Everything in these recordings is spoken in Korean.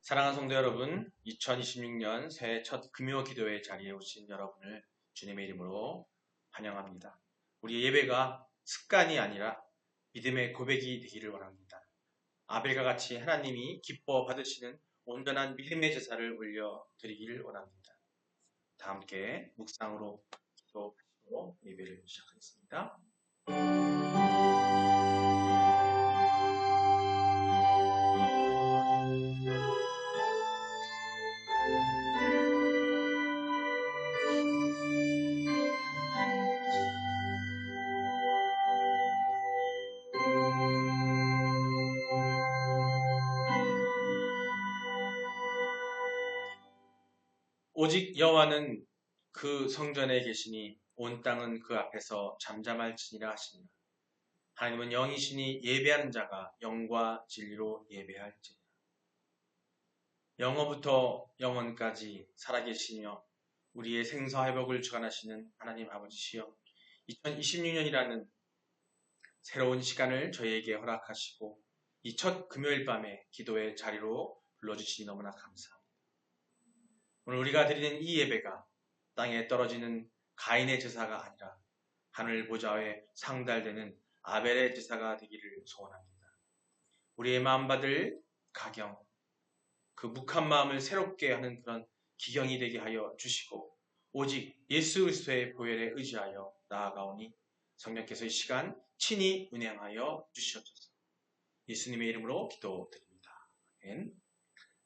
사랑하는 성도 여러분, 2026년 새해 첫 금요 기도회 자리에 오신 여러분을 주님의 이름으로 환영합니다. 우리 예배가 습관이 아니라 믿음의 고백이 되기를 원합니다. 아벨과 같이 하나님이 기뻐 받으시는 온전한 믿음의 제사를 올려드리기를 원합니다. 다 함께 묵상으로 기도하시고 예배를 시작하겠습니다. 오직 여호와는 그 성전에 계시니 온 땅은 그 앞에서 잠잠할지니라 하시니라. 하나님은 영이시니 예배하는 자가 영과 진리로 예배할지니라. 영어부터 영원까지 살아계시며 우리의 생사 회복을 주관하시는 하나님 아버지시여, 2026년이라는 새로운 시간을 저희에게 허락하시고 이 첫 금요일 밤에 기도의 자리로 불러주시니 너무나 감사합니다. 오늘 우리가 드리는 이 예배가 땅에 떨어지는 가인의 제사가 아니라 하늘 보좌에 상달되는 아벨의 제사가 되기를 소원합니다. 우리의 마음받을 가경, 그 묵한 마음을 새롭게 하는 그런 기경이 되게 하여 주시고 오직 예수 그리스도의 보혈에 의지하여 나아가오니 성령께서 이 시간 친히 운행하여 주시옵소서. 예수님의 이름으로 기도드립니다. 아멘.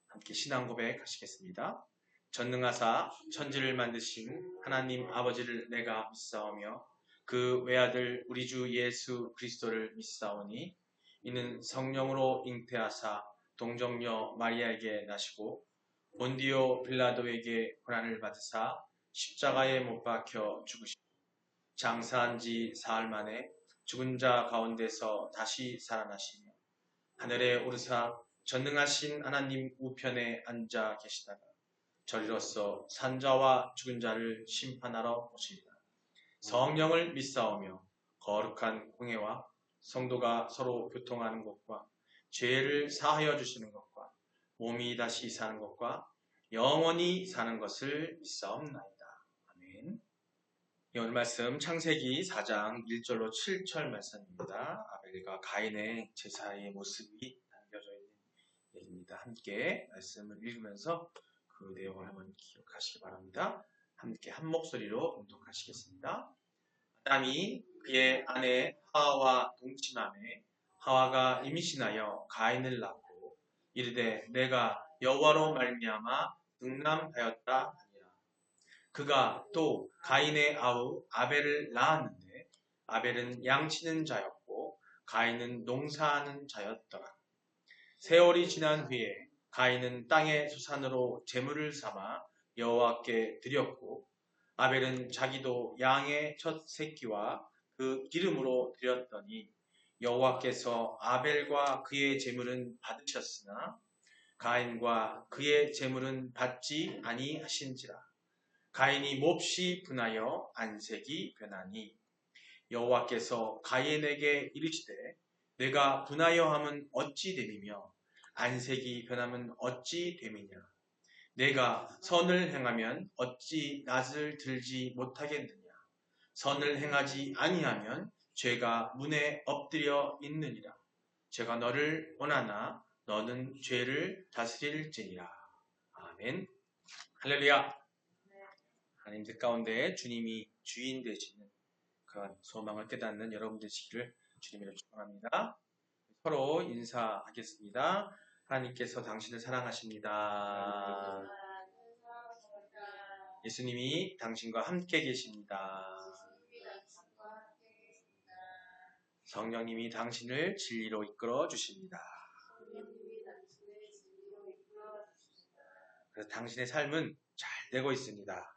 함께 신앙 고백하시겠습니다. 전능하사 천지를 만드신 하나님 아버지를 내가 믿사오며 그 외아들 우리 주 예수 그리스도를 믿사오니 이는 성령으로 잉태하사 동정녀 마리아에게 나시고 본디오 빌라도에게 고난을 받으사 십자가에 못 박혀 죽으시고 장사한 지 사흘 만에 죽은 자 가운데서 다시 살아나시며 하늘에 오르사 전능하신 하나님 우편에 앉아 계시다가 저리로서 산자와 죽은 자를 심판하러 오시리라. 성령을 믿사오며 거룩한 공회와 성도가 서로 교통하는 것과 죄를 사하여 주시는 것과 몸이 다시 사는 것과 영원히 사는 것을 믿사옵나이다. 아멘. 오늘 말씀 창세기 4장 1절로 7절 말씀입니다. 아벨과 가인의 제사의 모습이 담겨져 있는 얘기입니다. 함께 말씀을 읽으면서 그 내용을 한번 기억하시기 바랍니다. 함께 한 목소리로 봉독하시겠습니다. 아담이 그의 아내 하와와 동침함에 하와가 임신하여 가인을 낳고 이르되 내가 여호와로 말미암아 등남하였다 하니라. 그가 또 가인의 아우 아벨을 낳았는데 아벨은 양치는 자였고 가인은 농사하는 자였더라. 세월이 지난 후에 가인은 땅의 수산으로 제물을 삼아 여호와께 드렸고 아벨은 자기도 양의 첫 새끼와 그 기름으로 드렸더니 여호와께서 아벨과 그의 제물은 받으셨으나 가인과 그의 제물은 받지 아니하신지라. 가인이 몹시 분하여 안색이 변하니 여호와께서 가인에게 이르시되 내가 분하여함은 어찌 됨이며 안색이 변함은 어찌 됨이냐. 내가 선을 행하면 어찌 낯을 들지 못하겠느냐. 선을 행하지 아니하면 죄가 문에 엎드려 있느니라. 제가 너를 원하나 너는 죄를 다스릴지니라. 아멘. 할렐루야. 하나님 뜻 가운데 주님이 주인 되시는 그런 소망을 깨닫는 여러분 되시기를 주님으로 축원합니다. 서로 인사하겠습니다. 하나님께서 당신을 사랑하십니다. 예수님이 당신과 함께 계십니다. 성령님이 당신을 진리로 이끌어 주십니다. 그래서 당신의 삶은 잘 되고 있습니다.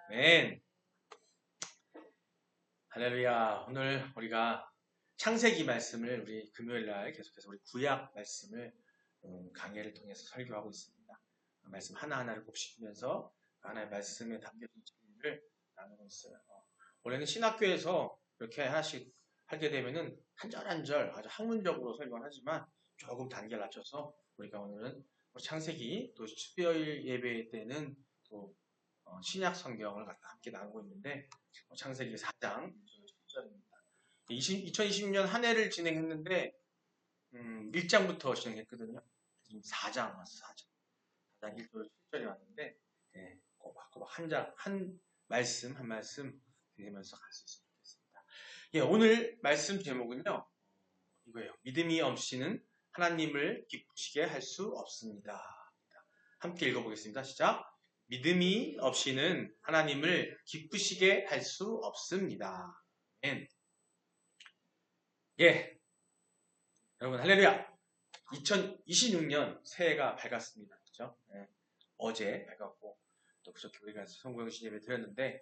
아멘. 할렐루야. 오늘 우리가 창세기 말씀을 우리 금요일날 계속해서 우리 구약 말씀을 강해를 통해서 설교하고 있습니다. 말씀 하나하나를 곱씹으면서 하나의 말씀에 담겨진 진리를 나누고 있어요. 원래는 신학교에서 이렇게 하나씩 하게 되면은 한 절 한 절 아주 학문적으로 설명하지만 조금 단계를 낮춰서 우리가 오늘은 창세기 또 수요일 예배 때는 또 신약 성경을 갖다 함께 나누고 있는데 창세기 4장 1절입니다. 2020년 한 해를 진행했는데 1장부터 진행했거든요. 지금 4장 왔어. 4장 1절 7절이 왔는데 꼬박꼬박 한 말씀 한 말씀 드리면서 갈 수 있으면 좋겠습니다. 예, 오늘 말씀 제목은요. 이거예요. 믿음이 없이는 하나님을 기쁘시게 할 수 없습니다. 함께 읽어보겠습니다. 시작. 믿음이 없이는 하나님을 기쁘시게 할 수 없습니다. 아멘. 예, 여러분 할렐루야. 2026년 새해가 밝았습니다. 그렇죠? 예, 어제 밝았고 또 그저께 우리가 성공영신 예배 드렸는데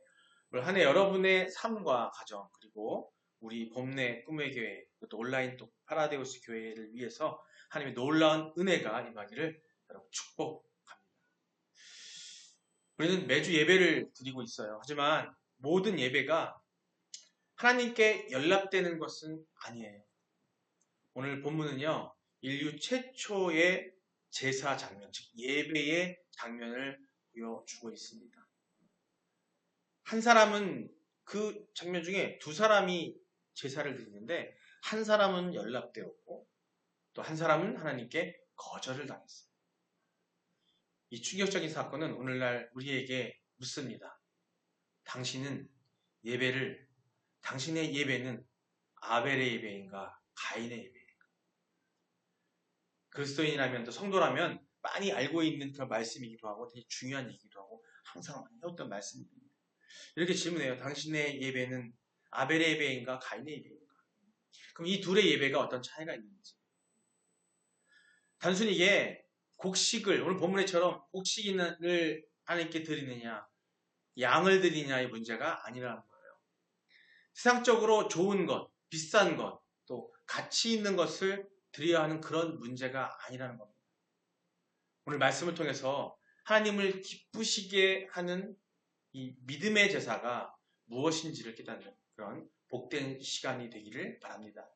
올 한 해 여러분의 삶과 가정 그리고 우리 봄내 꿈의 교회 또 온라인 또 파라데우스 교회를 위해서 하나님의 놀라운 은혜가 임하기를 여러분 축복합니다. 우리는 매주 예배를 드리고 있어요. 하지만 모든 예배가 하나님께 연락되는 것은 아니에요. 오늘 본문은요. 인류 최초의 제사 장면, 즉 예배의 장면을 보여주고 있습니다. 한 사람은 그 장면 중에 두 사람이 제사를 드리는데 한 사람은 연락되었고 또 한 사람은 하나님께 거절을 당했어요. 이 충격적인 사건은 오늘날 우리에게 묻습니다. 당신의 예배는 아벨의 예배인가 가인의 예배인가? 그리스도인이라면 또 성도라면 많이 알고 있는 그런 말씀이기도 하고 되게 중요한 얘기기도 하고 항상 많이 해왔던 말씀입니다. 이렇게 질문해요. 당신의 예배는 아벨의 예배인가 가인의 예배인가? 그럼 이 둘의 예배가 어떤 차이가 있는지. 단순히 이게 곡식을 오늘 본문에처럼 곡식을 하나님께 드리느냐 양을 드리냐의 문제가 아니라는 거예요. 세상적으로 좋은 것, 비싼 것, 또 가치 있는 것을 드려야 하는 그런 문제가 아니라는 겁니다. 오늘 말씀을 통해서 하나님을 기쁘시게 하는 이 믿음의 제사가 무엇인지를 깨닫는 그런 복된 시간이 되기를 바랍니다.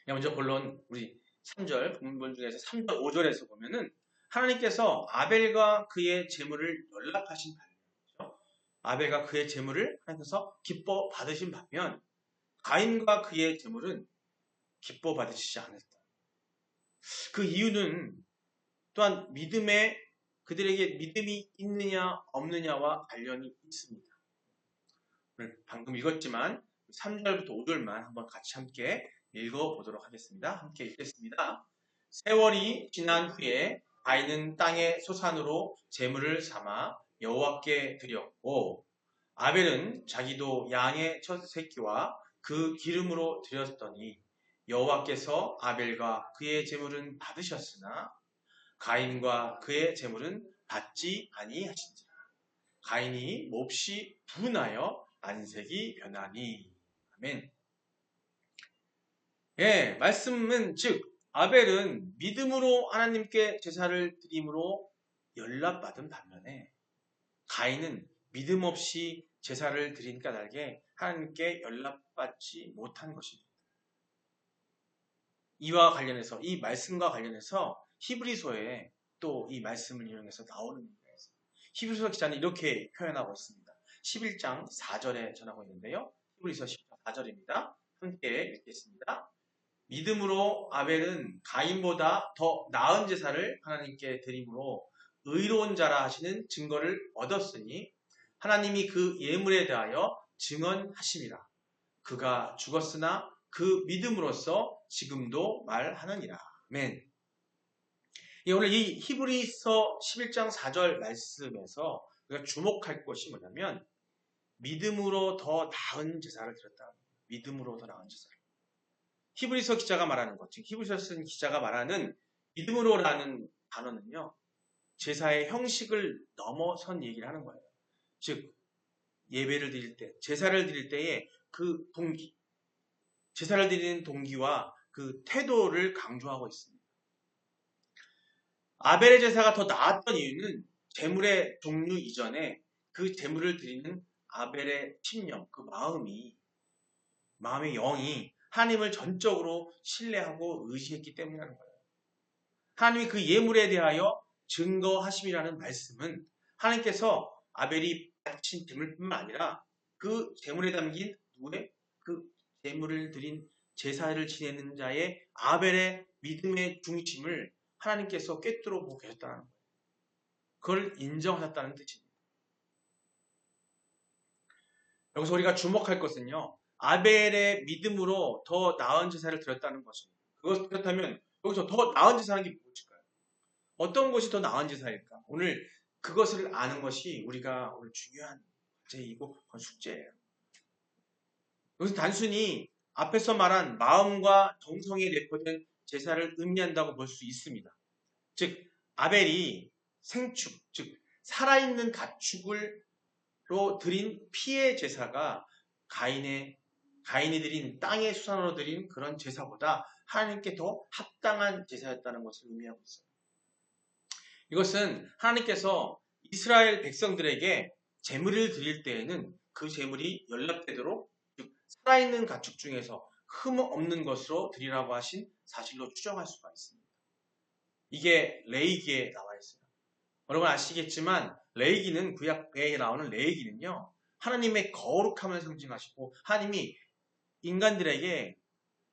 먼저 본론 우리 3절 본문 중에서 3절 5절에서 보면은 하나님께서 아벨과 그의 제물을 연락하신 반면 아벨과 그의 제물을 하나님께서 기뻐 받으신 반면 가인과 그의 제물은 기뻐 받으시지 않았다. 그 이유는 또한 그들에게 믿음이 있느냐 없느냐와 관련이 있습니다. 오늘 방금 읽었지만 3절부터 5절만 한번 같이 함께 읽어보도록 하겠습니다. 함께 읽겠습니다. 세월이 지난 후에 가인은 땅의 소산으로 제물을 삼아 여호와께 드렸고 아벨은 자기도 양의 첫 새끼와 그 기름으로 드렸더니 여호와께서 아벨과 그의 제물은 받으셨으나 가인과 그의 제물은 받지 아니하신지라. 가인이 몹시 분하여 안색이 변하니. 아멘. 예, 말씀은 즉 아벨은 믿음으로 하나님께 제사를 드림으로 연락받은 반면에 가인은 믿음 없이 제사를 드린 까닭에 하나님께 연락받지 못한 것입니다. 이와 관련해서 이 말씀과 관련해서 히브리서에 또 이 말씀을 이용해서 나오는 얘기가 있어요. 히브리서 기자는 이렇게 표현하고 있습니다. 11장 4절에 전하고 있는데요. 히브리서 10장 4절입니다. 함께 읽겠습니다. 믿음으로 아벨은 가인보다 더 나은 제사를 하나님께 드림으로 의로운 자라 하시는 증거를 얻었으니 하나님이 그 예물에 대하여 증언하심이라. 그가 죽었으나 그 믿음으로써 지금도 말하느니라. 아멘. 오늘 이 히브리서 11장 4절 말씀에서 우리가 주목할 것이 뭐냐면 믿음으로 더 나은 제사를 드렸다. 믿음으로 더 나은 제사를. 히브리서 기자가 말하는 것, 즉 히브리서 쓴 기자가 말하는 믿음으로라는 단어는요. 제사의 형식을 넘어선 얘기를 하는 거예요. 즉 예배를 드릴 때, 제사를 드릴 때의 그 동기, 제사를 드리는 동기와 그 태도를 강조하고 있습니다. 아벨의 제사가 더 나았던 이유는 제물의 종류 이전에 그 제물을 드리는 아벨의 심령, 그 마음이 마음의 영이 하나님을 전적으로 신뢰하고 의지했기 때문이라는 거예요. 하나님이 그 예물에 대하여 증거하심이라는 말씀은 하나님께서 아벨이 바친 제물뿐만 아니라 그 제물에 담긴 누구의 그 제물을 드린 제사를 지내는 자의 아벨의 믿음의 중심을 하나님께서 꿰뚫어 보고 계셨다는 거예요. 그걸 인정하셨다는 뜻입니다. 여기서 우리가 주목할 것은요. 아벨의 믿음으로 더 나은 제사를 드렸다는 것입니다. 그렇다면 여기서 더 나은 제사는 게 무엇일까요? 어떤 것이 더 나은 제사일까? 오늘 그것을 아는 것이 우리가 오늘 중요한 과제이고 숙제예요. 여기서 단순히 앞에서 말한 마음과 정성에 내포된 제사를 의미한다고 볼 수 있습니다. 즉 아벨이 생축, 즉 살아있는 가축으로 드린 피의 제사가 가인이 드린 땅의 수산으로 드린 그런 제사보다 하나님께 더 합당한 제사였다는 것을 의미하고 있어요. 이것은 하나님께서 이스라엘 백성들에게 제물을 드릴 때에는 그 제물이 연락되도록 살아있는 가축 중에서 흠 없는 것으로 드리라고 하신 사실로 추정할 수가 있습니다. 이게 레위기에 나와 있어요. 여러분 아시겠지만 레위기는 구약에 나오는 레위기는요. 하나님의 거룩함을 상징하시고 하나님이 인간들에게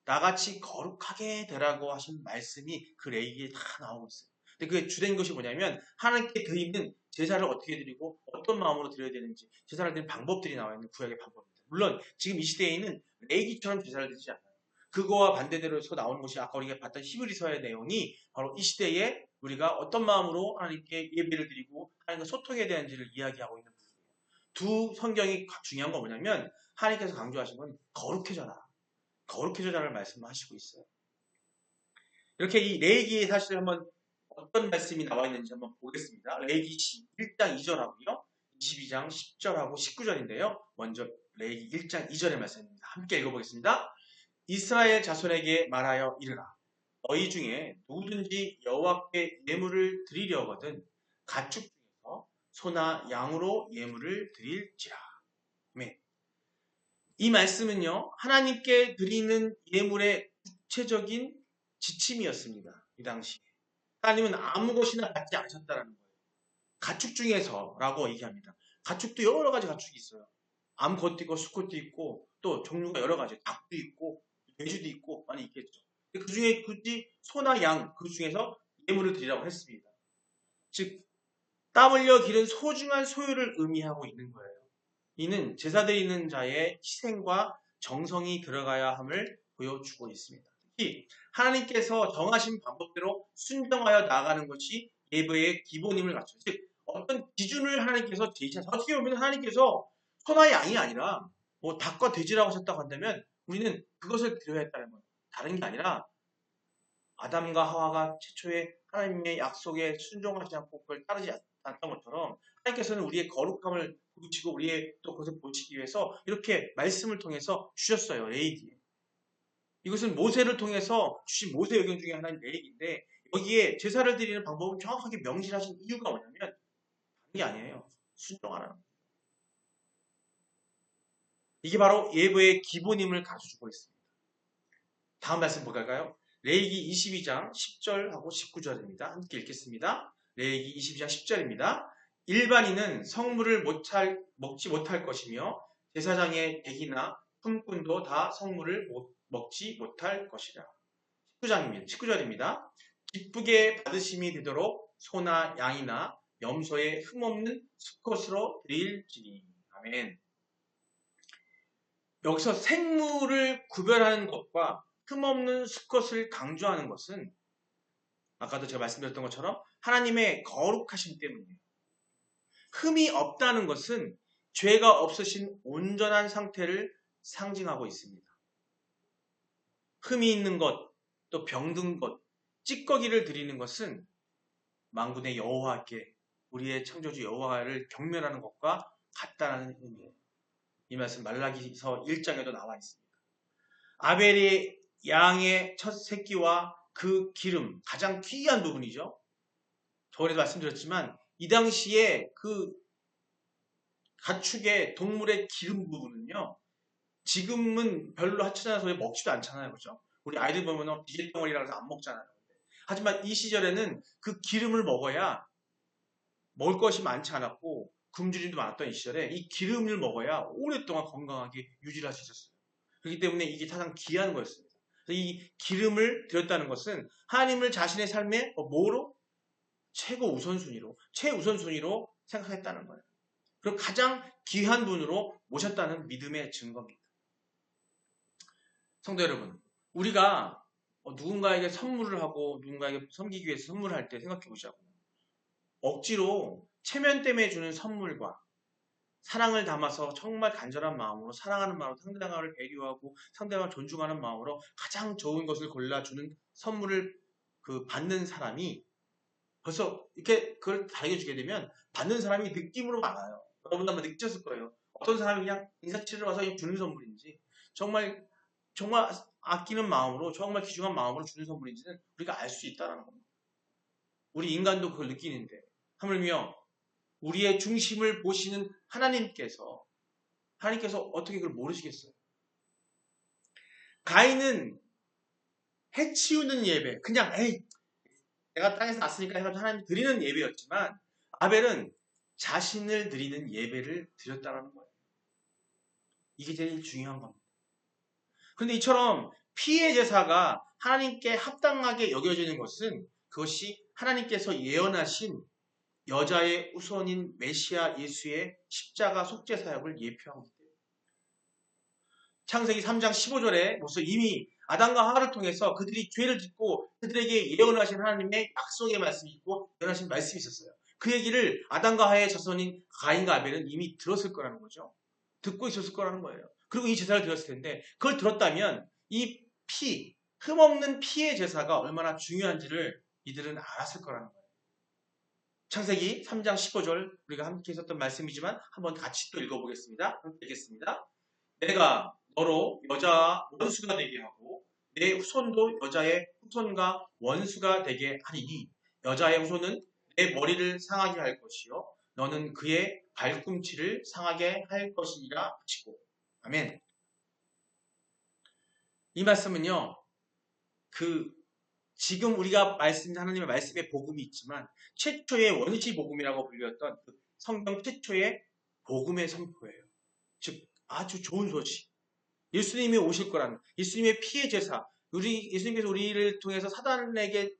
나같이 거룩하게 되라고 하신 말씀이 그 레위기에 다 나오고 있어요. 근데 그게 주된 것이 뭐냐면 하나님께 드리는 제사를 어떻게 드리고 어떤 마음으로 드려야 되는지 제사를 드리는 방법들이 나와 있는 구약의 방법입니다. 물론 지금 이 시대에는 레위기처럼 제사를 드리지 않아요. 그거와 반대대로 해서 나오는 것이 아까 우리가 봤던 히브리서의 내용이 바로 이 시대에 우리가 어떤 마음으로 하나님께 예배를 드리고 하나님과 소통해야 되는지를 이야기하고 있는 부분이에요. 두 성경이 중요한 건 뭐냐면 하나님께서 강조하신 건 거룩해져라. 거룩해져라를 말씀하시고 있어요. 이렇게 이 레위기의 사실을 한번 어떤 말씀이 나와 있는지 한번 보겠습니다. 레위기 1장 2절하고요. 22장 10절하고 19절인데요. 먼저 레위기 1장 2절의 말씀입니다. 함께 읽어보겠습니다. 이스라엘 자손에게 말하여 이르라. 너희 중에 누구든지 여호와께 예물을 드리려거든 가축 중에서 소나 양으로 예물을 드릴지라. 아멘. 이 말씀은요. 하나님께 드리는 예물의 구체적인 지침이었습니다. 이 당시에. 하나님은 아무 것이나 받지 않으셨다는 거예요. 가축 중에서라고 얘기합니다. 가축도 여러 가지 가축이 있어요. 암컷도 있고 수컷도 있고 또 종류가 여러 가지 닭도 있고 돼지도 있고 많이 있겠죠. 그 중에 굳이 소나 양 그 중에서 예물을 드리라고 했습니다. 즉 땀 흘려 기른 소중한 소유를 의미하고 있는 거예요. 이는 제사 드리는 자의 희생과 정성이 들어가야 함을 보여주고 있습니다. 특히 하나님께서 정하신 방법대로 순종하여 나아가는 것이 예배의 기본임을 갖춰요. 즉 어떤 기준을 하나님께서 제시하셔서 어떻게 보면 하나님께서 소나 양이 아니라 뭐 닭과 돼지라고 하셨다고 한다면 우리는 그것을 드려야 했다는 거예요. 다른 게 아니라 아담과 하와가 최초의 하나님의 약속에 순종하지 않고 그걸 따르지 않았던 것처럼 하나님께서는 우리의 거룩함을 보시고 우리의 또 그것을 보시기 위해서 이렇게 말씀을 통해서 주셨어요. 레위기에. 이것은 모세를 통해서 주신 모세의경 중에 하나인 레위기인데 여기에 제사를 드리는 방법을 정확하게 명시하신 이유가 뭐냐면 다른 게 아니에요. 순종하라는 거예요. 이게 바로 예배의 기본임을 가르쳐주고 있습니다. 다음 말씀 볼까요? 레위기 22장 10절하고 19절입니다. 함께 읽겠습니다. 레위기 22장 10절입니다. 일반인은 성물을 먹지 못할 것이며 제사장의 객이나 품꾼도 다 성물을 먹지 못할 것이라. 19절입니다. 기쁘게 받으심이 되도록 소나 양이나 염소의 흠없는 수컷으로 드릴지니. 아멘. 여기서 생물을 구별하는 것과 흠없는 수컷을 강조하는 것은 아까도 제가 말씀드렸던 것처럼 하나님의 거룩하심 때문이에요. 흠이 없다는 것은 죄가 없으신 온전한 상태를 상징하고 있습니다. 흠이 있는 것, 또 병든 것, 찌꺼기를 드리는 것은 만군의 여호와께 우리의 창조주 여호와를 경멸하는 것과 같다는 의미예요. 이 말씀 말라기서 1장에도 나와 있습니다. 아벨이 양의 첫 새끼와 그 기름, 가장 귀한 부분이죠. 저번에도 말씀드렸지만 이 당시에 그 가축의 동물의 기름 부분은요. 지금은 별로 하찮은 소리 먹지도 않잖아요. 그죠? 우리 아이들 보면 비닐덩어리라고 해서 안 먹잖아요. 하지만 이 시절에는 그 기름을 먹어야 먹을 것이 많지 않았고 굶주림도 많았던 이 시절에 이 기름을 먹어야 오랫동안 건강하게 유지를 할 수 있었어요. 그렇기 때문에 이게 가장 귀한 거였습니다. 그래서 이 기름을 드렸다는 것은 하나님을 자신의 삶의 뭐로? 최우선순위로 생각했다는 거예요. 그리고 가장 귀한 분으로 모셨다는 믿음의 증거입니다. 성도 여러분, 우리가 누군가에게 선물을 하고 누군가에게 섬기기 위해서 선물을 할 때 생각해 보자고요. 억지로 체면 때문에 주는 선물과 사랑을 담아서 정말 간절한 마음으로 사랑하는 마음으로 상대방을 배려하고 상대방을 존중하는 마음으로 가장 좋은 것을 골라주는 선물을 받는 사람이 벌써 이렇게 그걸 다르게 주게 되면 받는 사람이 느낌으로 많아요. 여러분도 한번 느꼈을 거예요. 어떤 사람이 그냥 인사치레로 와서 주는 선물인지 정말 아끼는 마음으로 정말 귀중한 마음으로 주는 선물인지는 우리가 알 수 있다는 겁니다. 우리 인간도 그걸 느끼는데 하물며 우리의 중심을 보시는 하나님께서 어떻게 그걸 모르시겠어요? 가인은 해치우는 예배, 그냥 내가 땅에서 났으니까 해가지고 하나님 드리는 예배였지만 아벨은 자신을 드리는 예배를 드렸다는 거예요. 이게 제일 중요한 겁니다. 그런데 이처럼 피의 제사가 하나님께 합당하게 여겨지는 것은 그것이 하나님께서 예언하신 여자의 후손인 메시아 예수의 십자가 속죄 사역을 예표합니다. 창세기 3장 15절에 벌써 이미 아담과 하와를 통해서 그들이 죄를 짓고 그들에게 예언하신 하나님의 약속의 말씀이 있고 예언하신 말씀이 있었어요. 그 얘기를 아담과 하와의 자손인 가인과 아벨은 이미 들었을 거라는 거죠. 듣고 있었을 거라는 거예요. 그리고 이 제사를 드렸을 텐데 그걸 들었다면 이 흠없는 피의 제사가 얼마나 중요한지를 이들은 알았을 거라는 거예요. 창세기 3장 15절 우리가 함께 했었던 말씀이지만 한번 같이 또 읽어보겠습니다. 함께 읽겠습니다. 내가 너로 여자와 원수가 되게 하고 내 후손도 여자의 후손과 원수가 되게 하리니 여자의 후손은 내 머리를 상하게 할 것이요 너는 그의 발꿈치를 상하게 할 것이니라 하시고 아멘. 이 말씀은요 지금 우리가 하나님의 말씀의 복음이 있지만 최초의 원시 복음이라고 불렸던 성경 최초의 복음의 선포예요. 즉 아주 좋은 소식. 예수님이 오실 거라는 예수님의 피의 제사. 예수님께서 우리를 통해서 사단에게서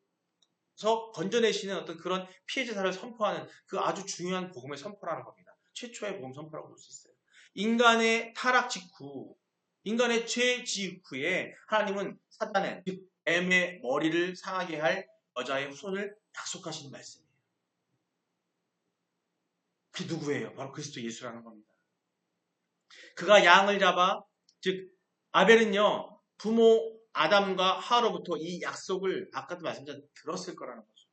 건져내시는 어떤 그런 피의 제사를 선포하는 그 아주 중요한 복음의 선포라는 겁니다. 최초의 복음 선포라고 볼 수 있어요. 인간의 타락 직후, 인간의 죄 직후에 하나님은 사단의 즉 뱀의 머리를 상하게 할 여자의 후손을 약속하시는 말씀이에요. 그 누구예요? 바로 그리스도 예수라는 겁니다. 그가 양을 잡아 즉 아벨은요 부모 아담과 하와로부터 이 약속을 아까도 말씀드린 들었을 거라는 거죠.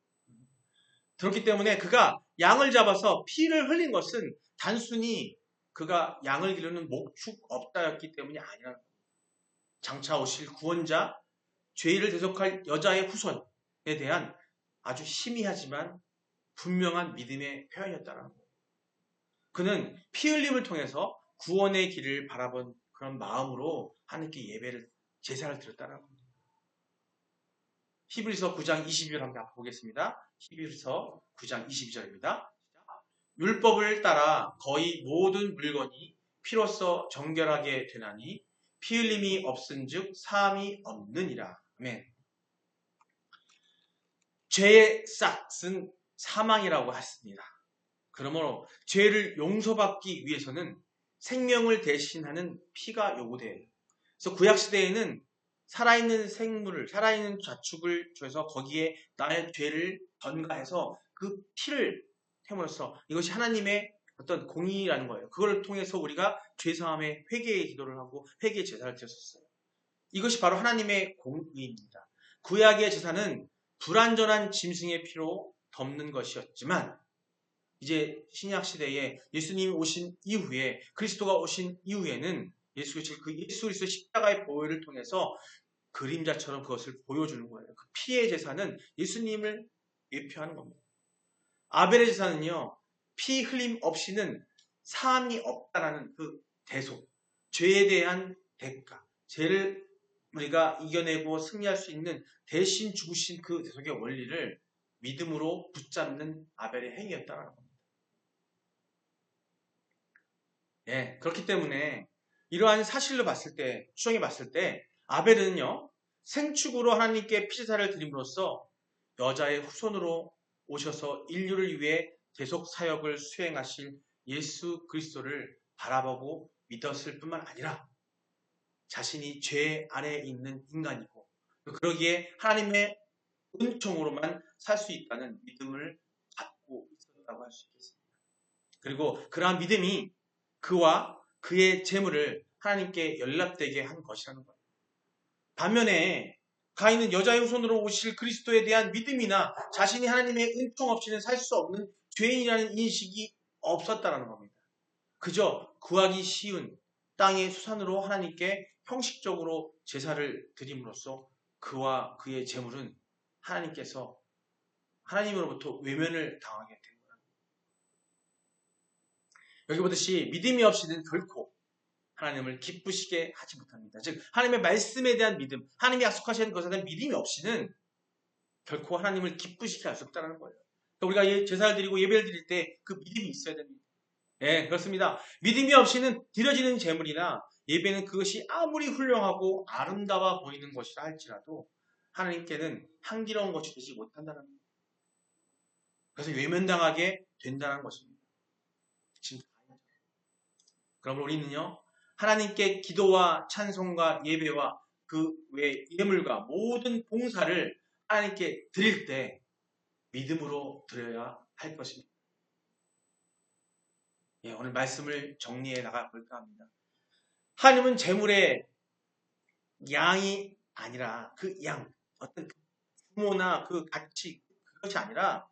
들었기 때문에 그가 양을 잡아서 피를 흘린 것은 단순히 그가 양을 기르는 목축 업다였기 때문이 아니라는 겁니다. 장차 오실 구원자 죄를 대속할 여자의 후손에 대한 아주 희미하지만 분명한 믿음의 표현이었다는 거예요. 그는 피 흘림을 통해서 구원의 길을 바라본 그런 마음으로 하나님께 제사를 드렸다는 겁니다. 히브리서 9장 22절 한번 보겠습니다. 히브리서 9장 22절입니다. 율법을 따라 거의 모든 물건이 피로써 정결하게 되나니 피 흘림이 없은즉 사함이 없느니라. 아멘. 죄의 싹은 사망이라고 했습니다. 그러므로 죄를 용서받기 위해서는 생명을 대신하는 피가 요구돼요. 그래서 구약시대에는 살아있는 생물을, 살아있는 자축을 줘서 거기에 나의 죄를 전가해서 그 피를 태움으로써 이것이 하나님의 어떤 공의라는 거예요. 그걸 통해서 우리가 죄사함의 회개의 기도를 하고 회개의 제사를 드렸었어요. 이것이 바로 하나님의 공의입니다. 구약의 제사는 불완전한 짐승의 피로 덮는 것이었지만 이제 신약 시대에 예수님이 오신 이후에 그리스도가 오신 이후에는 예수 그리스도 십자가의 보혈을 통해서 그림자처럼 그것을 보여주는 거예요. 그 피의 제사는 예수님을 예표하는 겁니다. 아벨의 제사는요 피 흘림 없이는 사함이 없다라는 그 대속 죄에 대한 대가, 죄를 우리가 이겨내고 승리할 수 있는 대신 죽으신 그 대속의 원리를 믿음으로 붙잡는 아벨의 행위였다는 겁니다. 예, 그렇기 때문에 이러한 사실로 봤을 때, 추정해 봤을 때 아벨은요, 생축으로 하나님께 피제사를 드림으로써 여자의 후손으로 오셔서 인류를 위해 대속 사역을 수행하실 예수 그리스도를 바라보고 믿었을 뿐만 아니라 자신이 죄 아래에 있는 인간이고 그러기에 하나님의 은총으로만 살 수 있다는 믿음을 갖고 있었다고 할 수 있겠습니다. 그리고 그러한 믿음이 그와 그의 재물을 하나님께 연락되게 한 것이라는 거예요. 반면에 가인은 여자의 후손으로 오실 그리스도에 대한 믿음이나 자신이 하나님의 은총 없이는 살 수 없는 죄인이라는 인식이 없었다는 겁니다. 그저 구하기 쉬운 땅의 수산으로 하나님께 형식적으로 제사를 드림으로써 그와 그의 재물은 하나님께서 하나님으로부터 외면을 당하게 된 거예요. 여기 보듯이 믿음이 없이는 결코 하나님을 기쁘시게 하지 못합니다. 즉 하나님의 말씀에 대한 믿음, 하나님이 약속하시는 것에 대한 믿음이 없이는 결코 하나님을 기쁘시게 할 수 없다는 거예요. 그러니까 우리가 제사를 드리고 예배를 드릴 때 그 믿음이 있어야 됩니다. 네, 그렇습니다. 믿음이 없이는 드려지는 제물이나 예배는 그것이 아무리 훌륭하고 아름다워 보이는 것이라 할지라도 하나님께는 향기로운 것이 되지 못한다는 겁니다. 그래서 외면당하게 된다는 것입니다. 그럼 우리는요, 하나님께 기도와 찬송과 예배와 그 외 예물과 모든 봉사를 하나님께 드릴 때 믿음으로 드려야 할 것입니다. 예, 오늘 말씀을 정리해 나가 볼까 합니다. 하나님은 재물의 양이 아니라 그 양, 어떤 규모나 그 가치, 그것이 아니라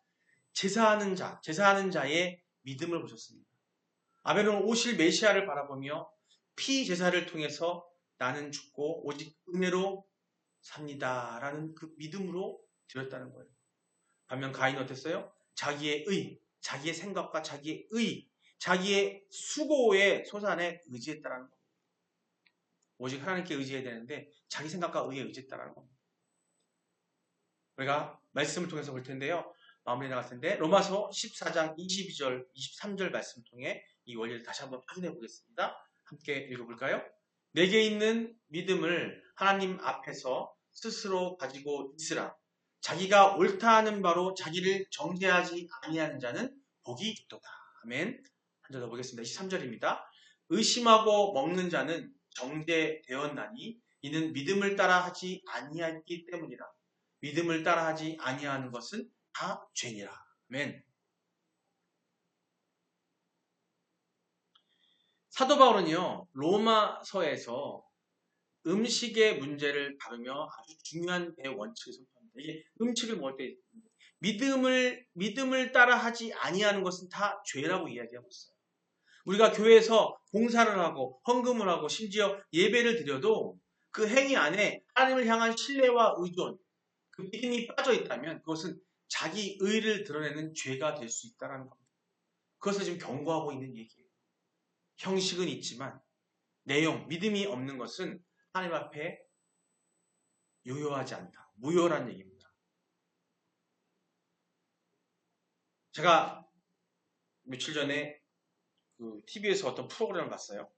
제사하는 자의 믿음을 보셨습니다. 아벨은 오실 메시아를 바라보며 피 제사를 통해서 나는 죽고 오직 은혜로 삽니다라는 그 믿음으로 드렸다는 거예요. 반면 가인은 어땠어요? 자기의 의, 자기의 생각과 자기의 의, 자기의 수고의 소산에 의지했다는 겁니다. 오직 하나님께 의지해야 되는데 자기 생각과 의에 의지했다는 겁니다. 우리가 말씀을 통해서 볼 텐데요. 마무리해 나갈 텐데 로마서 14장 22절, 23절 말씀을 통해 이 원리를 다시 한번 확인해 보겠습니다. 함께 읽어볼까요? 내게 있는 믿음을 하나님 앞에서 스스로 가지고 있으라. 자기가 옳다 하는 바로 자기를 정죄하지 아니하는 자는 복이 있도다. 아멘. 한 절 더 보겠습니다. 23절입니다. 의심하고 먹는 자는 정죄되었나니 이는 믿음을 따라 하지 아니하기 때문이라. 믿음을 따라 하지 아니하는 것은 다 죄니라. 아멘. 사도 바울은요, 로마서에서 음식의 문제를 다루며 아주 중요한 대원칙을 선포합니다. 이게 음식을 먹을 때 믿음을 따라 하지 아니하는 것은 다 죄라고 이야기하고 있어요. 우리가 교회에서 봉사를 하고 헌금을 하고 심지어 예배를 드려도 그 행위 안에 하나님을 향한 신뢰와 의존, 그 믿음이 빠져 있다면 그것은 자기 의를 드러내는 죄가 될 수 있다는 겁니다. 그것을 지금 경고하고 있는 얘기예요. 형식은 있지만 내용, 믿음이 없는 것은 하나님 앞에 유효하지 않다. 무효란 얘기입니다. 제가 며칠 전에 그 TV에서 어떤 프로그램을 봤어요.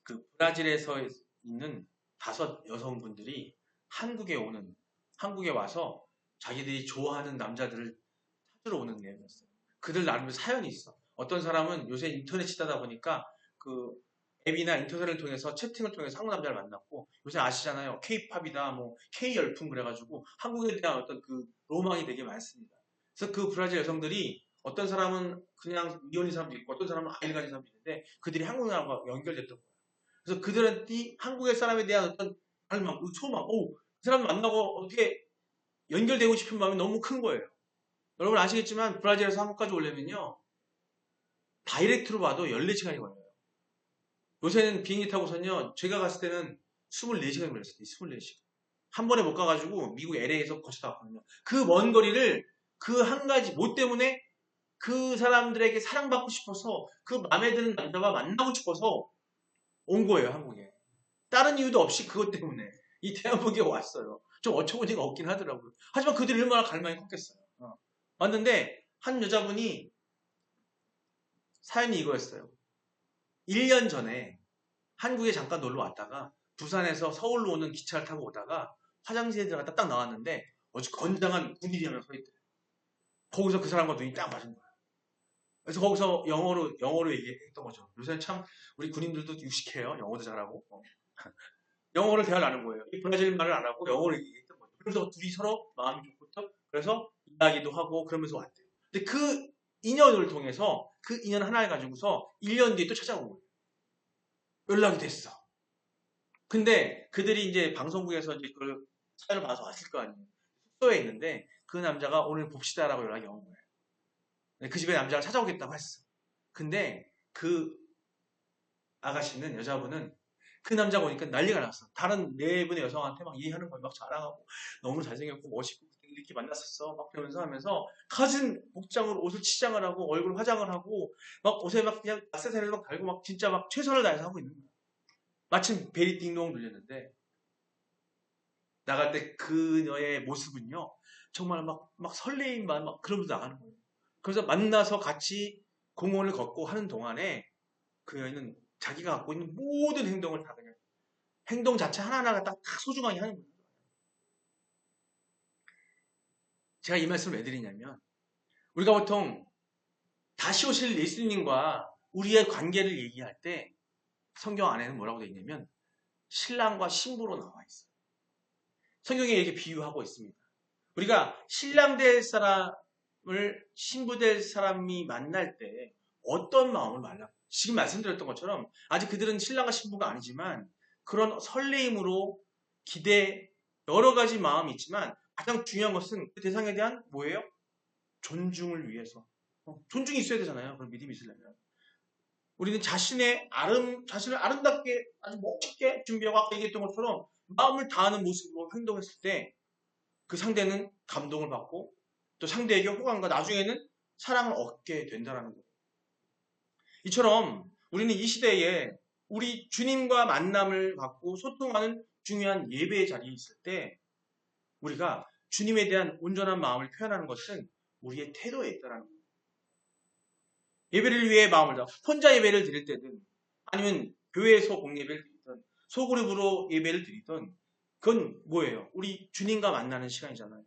그 브라질에서 있는 5 여성분들이 한국에 와서 자기들이 좋아하는 남자들을 찾으러 오는 내용이었어요. 그들 나름의 사연이 있어. 어떤 사람은 요새 인터넷 시대다 보니까 그 앱이나 인터넷을 통해서 채팅을 통해서 한국 남자를 만났고, 요새 아시잖아요. K-팝이다, 뭐 K-열풍 그래가지고 한국에 대한 어떤 그 로망이 되게 많습니다. 그래서 그 브라질 여성들이 어떤 사람은 그냥 이혼인 사람도 있고 어떤 사람은 아이를 가진 사람도 있는데 그들이 한국 사람과 연결됐던 거예요. 그래서 그들한테 한국의 사람에 대한 어떤 막 소망, 그 사람 만나고 어떻게 연결되고 싶은 마음이 너무 큰 거예요. 여러분 아시겠지만 브라질에서 한국까지 오려면요, 다이렉트로 봐도 14시간이 걸려요. 요새는 비행기 타고선요, 제가 갔을 때는 24시간이 걸렸어요. 24시간. 한 번에 못 가가지고 미국 LA에서 거쳐다 왔거든요. 그 먼 거리를 그 한 가지 뭐 때문에 그 사람들에게 사랑받고 싶어서 그 마음에 드는 남자와 만나고 싶어서 온 거예요, 한국에. 다른 이유도 없이 그것 때문에 이 대한민국에 왔어요. 좀 어처구니가 없긴 하더라고요. 하지만 그들이 얼마나 갈망이 컸겠어요. 왔는데 한 여자분이 사연이 이거였어요. 1년 전에 한국에 잠깐 놀러 왔다가 부산에서 서울로 오는 기차를 타고 오다가 화장실에 들어갔다 딱 나왔는데 아주 건장한 군인이 한 명 서 있대요. 거기서 그 사람과 눈이 딱 맞은 거예요. 그래서 거기서 영어로 얘기했던 거죠. 요새 참 우리 군인들도 유식해요. 영어도 잘하고. 영어를 대화를 나눈 거예요. 이 브라질 말을 안 하고 영어를 얘기했던 거죠. 그래서 둘이 서로 마음이 좋고 그래서 이야기도 하고 그러면서 왔대요. 근데 그 인연을 통해서 그 인연 하나를 가지고서 1년 뒤에 또 찾아온 거예요. 연락이 됐어. 근데 그들이 이제 방송국에서 이제 그걸 사연을 봐서 왔을 거 아니에요. 숙소에 있는데 그 남자가 오늘 봅시다라고 연락이 온 거예요. 그 집에 남자가 찾아오겠다고 했어. 근데 그 아가씨는 여자분은 그 남자 보니까 난리가 났어. 다른 네 분의 여성한테 막 얘기하는 거예요. 막 자랑하고 너무 잘생겼고 멋있고 이렇게 만났었어. 막 그러면서 하면서 가진 복장으로 옷을 치장을 하고 얼굴 화장을 하고 막 옷에 막 그냥 액세서리를 막 달고 막 진짜 막 최선을 다해서 하고 있는 거야. 마침 벨이 띵동 눌렸는데 나갈 때 그녀의 모습은요 정말 막 설레임만 막 그러면서 나가는 거예요. 그래서 만나서 같이 공원을 걷고 하는 동안에 그 여인은 자기가 갖고 있는 모든 행동을 다 그냥 행동 자체 하나하나가 다 소중하게 하는 거예요. 제가 이 말씀을 왜 드리냐면 우리가 보통 다시 오실 예수님과 우리의 관계를 얘기할 때 성경 안에는 뭐라고 되어 있냐면 신랑과 신부로 나와 있어요. 성경에 이렇게 비유하고 있습니다. 우리가 신랑 될 사람을 신부 될 사람이 만날 때 어떤 마음을 말라? 지금 말씀드렸던 것처럼 아직 그들은 신랑과 신부가 아니지만 그런 설레임으로 기대 여러 가지 마음이 있지만 가장 중요한 것은 그 대상에 대한 뭐예요? 존중을 위해서. 존중이 있어야 되잖아요. 그런 믿음이 있으려면. 우리는 자신을 아름답게 아주 멋지게 준비하고 아까 얘기했던 것처럼 마음을 다하는 모습으로 행동했을 때 그 상대는 감동을 받고 또 상대에게 호감과 나중에는 사랑을 얻게 된다는 거예요. 이처럼 우리는 이 시대에 우리 주님과 만남을 갖고 소통하는 중요한 예배의 자리에 있을 때 우리가 주님에 대한 온전한 마음을 표현하는 것은 우리의 태도에 있다는 거예요. 예배를 위해 마음을 다 혼자 예배를 드릴 때든 아니면 교회에서 공예배를 드리든 소그룹으로 예배를 드리든 그건 뭐예요? 우리 주님과 만나는 시간이잖아요.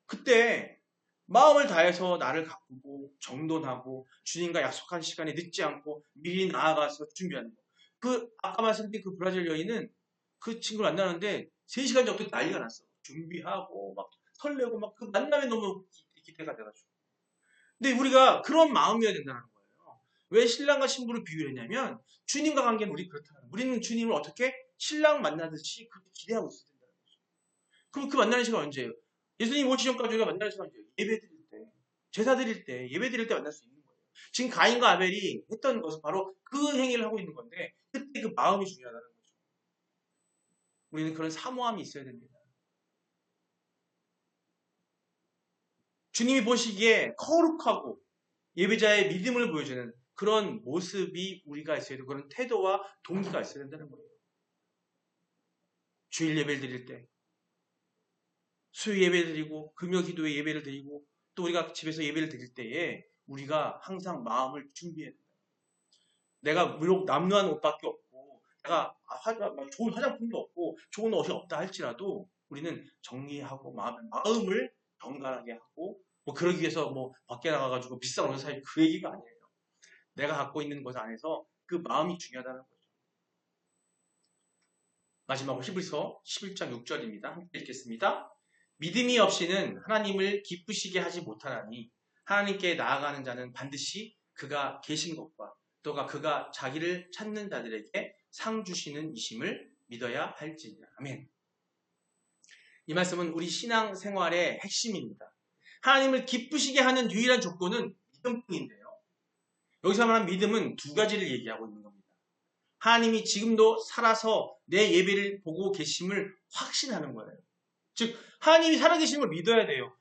그때 마음을 다해서 나를 가꾸고 정돈하고 주님과 약속한 시간에 늦지 않고 미리 나아가서 준비하는 거. 그 아까 말씀드린 그 브라질 여인은 그 친구를 만나는데 3시간 정도 난리가 났어. 준비하고 막 설레고 막 그 만남에 너무 기대가 돼가지고. 근데 우리가 그런 마음이어야 된다는 거예요. 왜 신랑과 신부를 비유했냐면 주님과 관계는 우리 그렇다는 거예요. 우리는 주님을 어떻게 신랑 만나듯이 그렇게 기대하고 있어야 된다는 거죠. 그럼 그 만나는 시간 언제예요? 예수님 오기 전까지 우리가 만나는 시간 언제예요? 예배 드릴 때, 제사 드릴 때, 예배 드릴 때 만날 수 있는 거예요. 지금 가인과 아벨이 했던 것은 바로 그 행위를 하고 있는 건데 그때 그 마음이 중요하다는 거죠. 우리는 그런 사모함이 있어야 됩니다. 주님이 보시기에 거룩하고 예배자의 믿음을 보여주는 그런 모습이 우리가 있어야 되고 그런 태도와 동기가 있어야 된다는 거예요. 주일 예배를 드릴 때, 수요 예배를 드리고 금요 기도회 예배를 드리고 또 우리가 집에서 예배를 드릴 때에 우리가 항상 마음을 준비해야 된다. 내가 물론 남루한 옷밖에 없고 내가 좋은 화장품도 없고 좋은 옷이 없다 할지라도 우리는 정리하고 마음을 정갈하게 하고 뭐 그러기 위해서 뭐 밖에 나가가지고 비싼 옷을 사야 그 얘기가 아니에요. 내가 갖고 있는 것 안에서 그 마음이 중요하다는 거죠. 마지막으로 히브리서 11장 6절입니다. 함께 읽겠습니다. 믿음이 없이는 하나님을 기쁘시게 하지 못하나니 하나님께 나아가는 자는 반드시 그가 계신 것과 또 그가 자기를 찾는 자들에게 상 주시는 이심을 믿어야 할지니라. 아멘. 이 말씀은 우리 신앙 생활의 핵심입니다. 하나님을 기쁘시게 하는 유일한 조건은 믿음뿐인데요. 여기서 말하는 믿음은 두 가지를 얘기하고 있는 겁니다. 하나님이 지금도 살아서 내 예배를 보고 계심을 확신하는 거예요. 즉 하나님이 살아계시는 걸 믿어야 돼요.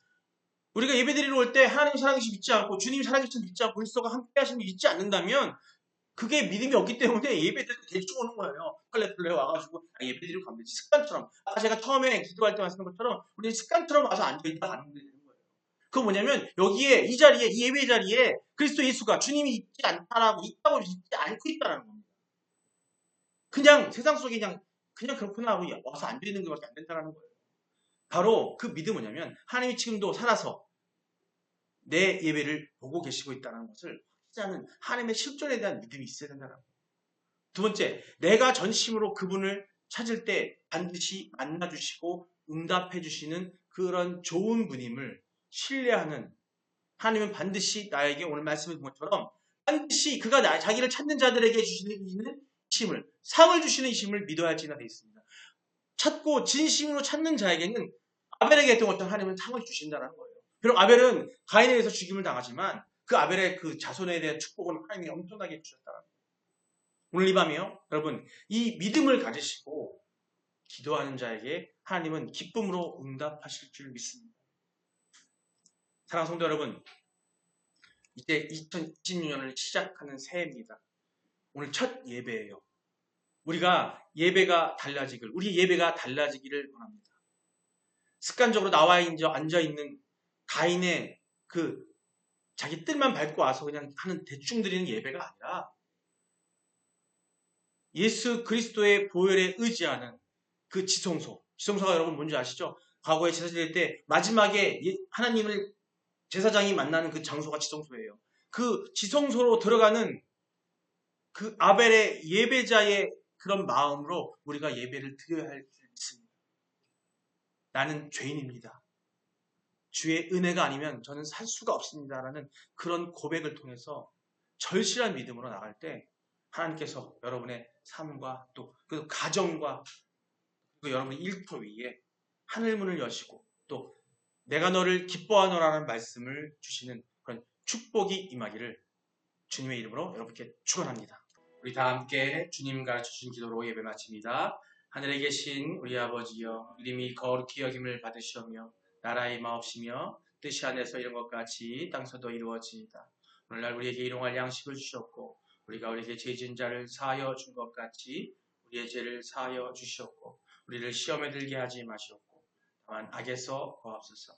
우리가 예배드리러 올 때 하나님 살아계시 믿지 않고 주님이 살아계신 믿지 않고 그리스도가 함께 하시는 걸 믿지 않는다면 그게 믿음이 없기 때문에 예배드리고 대충 오는 거예요. 컬레플레 와가지고 예배드리고 가면 되지. 습관처럼. 아까 제가 처음에 기도할 때 말씀한 것처럼 우리 습관처럼 와서 앉아있다 가는 되는 거예요. 그건 뭐냐면 여기에 이 자리에 이 예배 자리에 그리스도 예수가 주님이 있지 않다라고 있다고 있지 않고 있다라는 겁니다. 그냥 세상 속에 그냥 그렇구나 하고 와서 앉아있는 것밖에 안 된다는 거예요. 바로 그 믿음은 뭐냐면 하나님이 지금도 살아서 내 예배를 보고 계시고 있다는 것을 확신하는 하나님의 실존에 대한 믿음이 있어야 된다는 거예요. 두 번째, 내가 전심으로 그분을 찾을 때 반드시 만나주시고 응답해주시는 그런 좋은 분임을 신뢰하는 하나님은 반드시 나에게 오늘 말씀해 준 것처럼 반드시 그가 자기를 찾는 자들에게 주시는 힘을 상을 주시는 힘을 믿어야 할지나 되어 있습니다. 찾고 진심으로 찾는 자에게는 아벨에게 했던 것처럼 하나님은 상을 주신다는 거예요. 비록 아벨은 가인에 의해서 죽임을 당하지만 그 아벨의 그 자손에 대한 축복은 하나님이 엄청나게 주셨다는 거예요. 오늘 이 밤이요, 여러분 이 믿음을 가지시고 기도하는 자에게 하나님은 기쁨으로 응답하실 줄 믿습니다. 사랑하는 성도 여러분, 이제 2026년을 시작하는 새해입니다. 오늘 첫 예배예요. 우리가 예배가 달라지길, 우리 예배가 달라지기를 원합니다. 습관적으로 나와 앉아있는 가인의 그 자기 뜰만 밟고 와서 그냥 하는 대충 드리는 예배가 아니라 예수 그리스도의 보혈에 의지하는 그 지성소가 여러분 뭔지 아시죠? 과거에 제사 드릴 때 마지막에 하나님을 제사장이 만나는 그 장소가 지성소예요. 그 지성소로 들어가는 그 아벨의 예배자의 그런 마음으로 우리가 예배를 드려야 할 줄 믿습니다. 나는 죄인입니다. 주의 은혜가 아니면 저는 살 수가 없습니다라는 그런 고백을 통해서 절실한 믿음으로 나갈 때 하나님께서 여러분의 삶과 또 그 가정과 그 여러분의 일터 위에 하늘문을 여시고 또 내가 너를 기뻐하노라는 말씀을 주시는 그런 축복이 임하기를 주님의 이름으로 여러분께 축원합니다. 우리 다 함께 주님 가르쳐주신 기도로 예배 마칩니다. 하늘에 계신 우리 아버지여, 이름이 거룩히 여김을 받으시오며 나라의 마옵시며 뜻이 하늘에서 이룬 것 같이 땅에서도 이루어지이다. 오늘날 우리에게 일용할 양식을 주셨고 우리가 우리에게 죄 지은 자를 사하여 준 것 같이 우리의 죄를 사하여 주시옵고 우리를 시험에 들게 하지 마시옵고 다만 악에서 구하옵소서.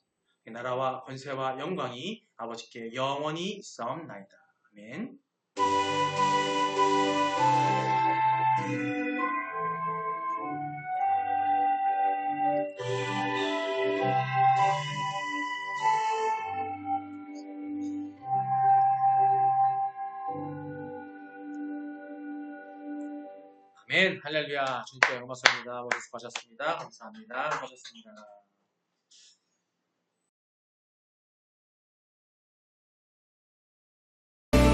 나라와 권세와 영광이 아버지께 영원히 있사옵나이다. 아멘. 아멘. 할렐루야. 주님께 고맙습니다. 모두 수고하셨습니다. 감사합니다. 수고하셨습니다.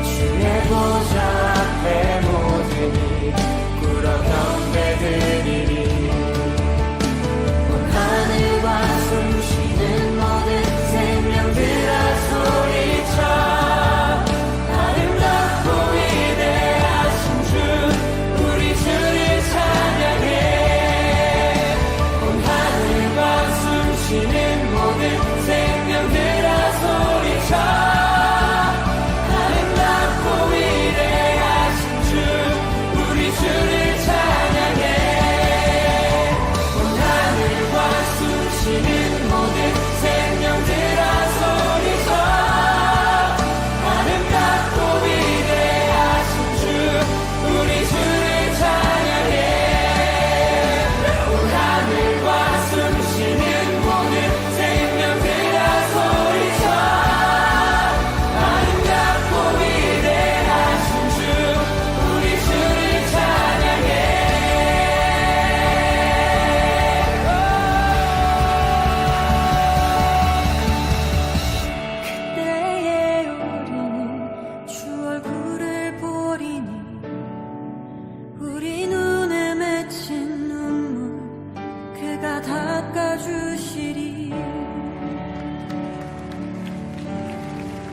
주의 보좌 앞에 모든 이 꿇어 경배드리리. 온 하늘과 숨쉬는 모든 생명들아 소리쳐 아름답고 위대하신 주 우리 주를 찬양해. 온 하늘과 숨쉬는 모든 생명들아 소리쳐